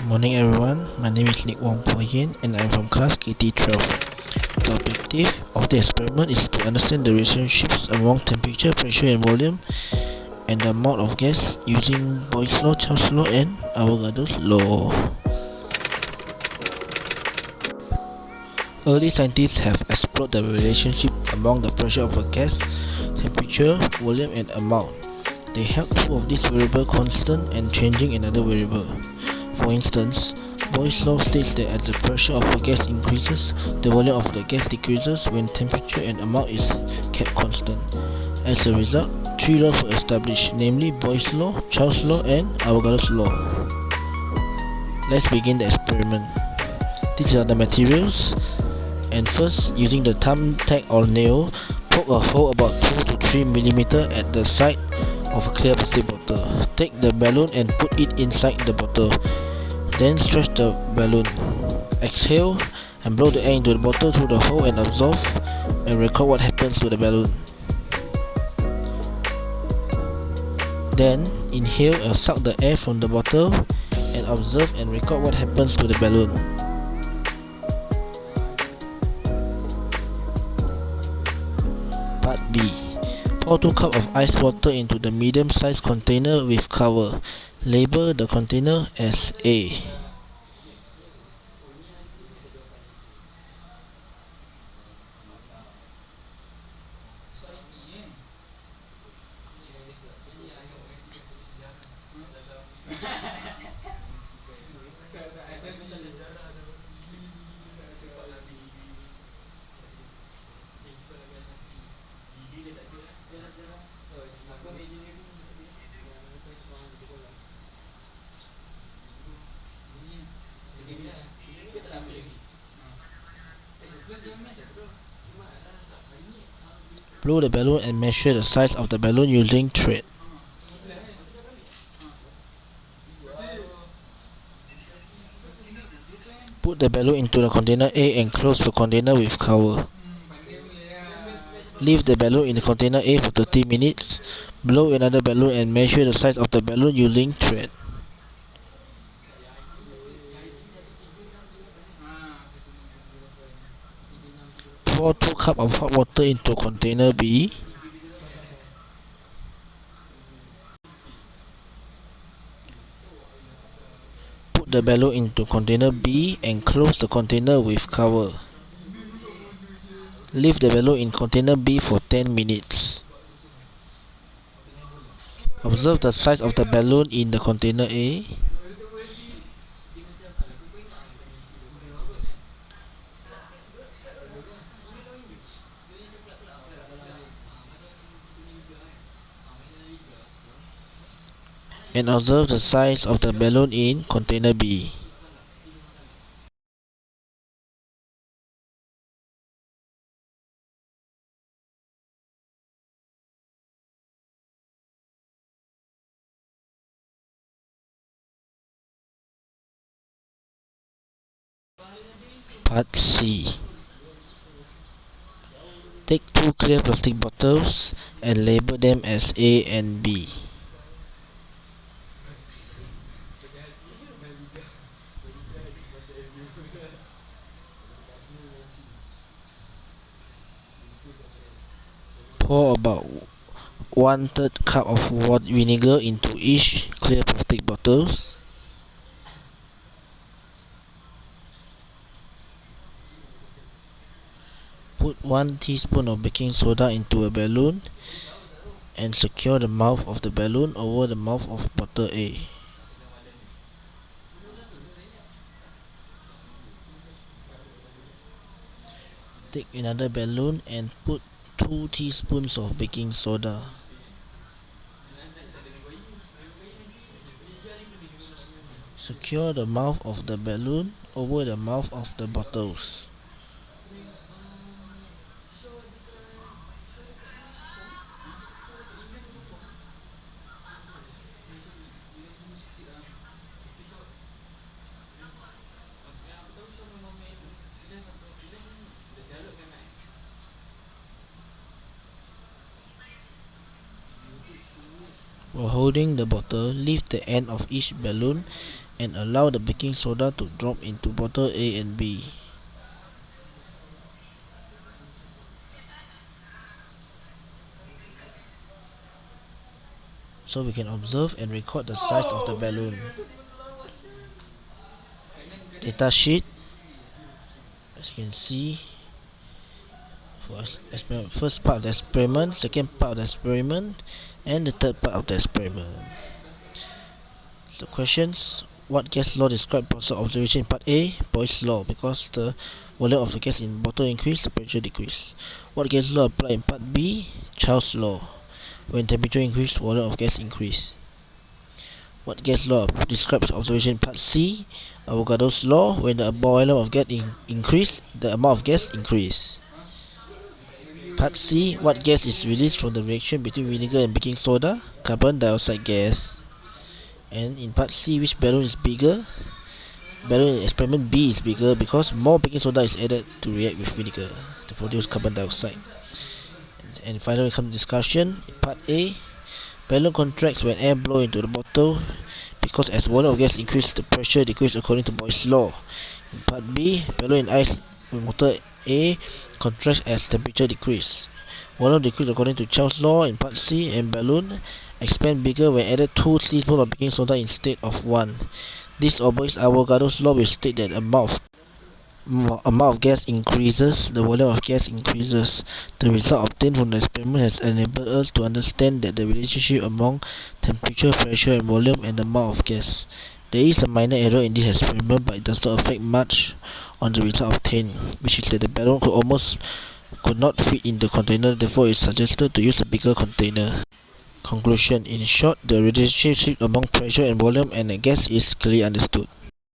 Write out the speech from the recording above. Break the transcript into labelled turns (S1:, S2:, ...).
S1: Morning everyone, my name is Nick and I'm from class KT12. The objective of the experiment is to understand the relationships among temperature, pressure and volume and the amount of gas using Boyle's law, Charles' law and Avogadro's law. Early scientists have explored the relationship among the pressure of a gas, temperature, volume and amount. They held two of these variables constant and changing another variable. For instance, Boyle's law states that as the pressure of a gas increases, the volume of the gas decreases when temperature and amount is kept constant. As a result, three laws were established, namely Boyle's law, Charles' law and Avogadro's law. Let's begin the experiment. These are the materials, and first, using the thumbtack or nail, poke a hole about 2 to 3 mm at the side of a clear plastic bottle. Take the balloon and put it inside the bottle. Then stretch the balloon. Exhale and blow the air into the bottle through the hole and observe and record what happens to the balloon. Then inhale and suck the air from the bottle and observe and record what happens to the balloon. Part B. Pour 2 cups of ice water into the medium-sized container with cover. Label the container as A. Blow the balloon and measure the size of the balloon using thread. Put the balloon into the container A and close the container with cover. Leave the balloon in the container A for 30 minutes. Blow another balloon and measure the size of the balloon using thread. Pour 2 cups of hot water into container B. Put the balloon into container B and close the container with cover. Leave the balloon in container B for 10 minutes. Observe the size of the balloon in the container A. And observe the size of the balloon in container B. Part C. Take 2 clear plastic bottles and label them as A and B. Pour about 1/3 cup of vinegar into each clear plastic bottles. Put 1 teaspoon of baking soda into a balloon and secure the mouth of the balloon over the mouth of bottle A. Take another balloon and put 2 teaspoons of baking soda. Secure the mouth of the balloon over the mouth of the bottles. While holding the bottle, lift the end of each balloon and allow the baking soda to drop into bottle A and B. So we can observe and record the size of the balloon. Data sheet, as you can see, for first part of the experiment, second part of the experiment, and the third part of the experiment. So questions: what gas law describes process observation in part A? Boyle's law, because the volume of the gas in bottle increase, the pressure decrease. What gas law applied in part B? Charles' law. When temperature increase, volume of gas increase. What gas law describes observation in part C? Avogadro's law. When the volume of gas increase, the amount of gas increase. Part C. What gas is released from the reaction between vinegar and baking soda? Carbon dioxide gas. And in part C, which balloon is bigger? Balloon in experiment B is bigger because more baking soda is added to react with vinegar to produce carbon dioxide. And finally, come to discussion. In part A, balloon contracts when air blows into the bottle because as volume of gas increases, the pressure decreases according to Boyle's law. In part B, balloon in ice water A contracts as temperature decreases. Volume decreases according to Charles' law. In part C, and balloon expand bigger when added 2 teaspoons of baking soda instead of 1. This obeys Avogadro's law, which states that the amount of gas increases, the volume of gas increases. The result obtained from the experiment has enabled us to understand that the relationship among temperature, pressure, and volume and the amount of gas. There is a minor error in this experiment, but it does not affect much on the result obtained, which is that the balloon could not fit in the container, therefore it is suggested to use a bigger container. Conclusion: in short, the relationship among pressure and volume and a gas is clearly understood.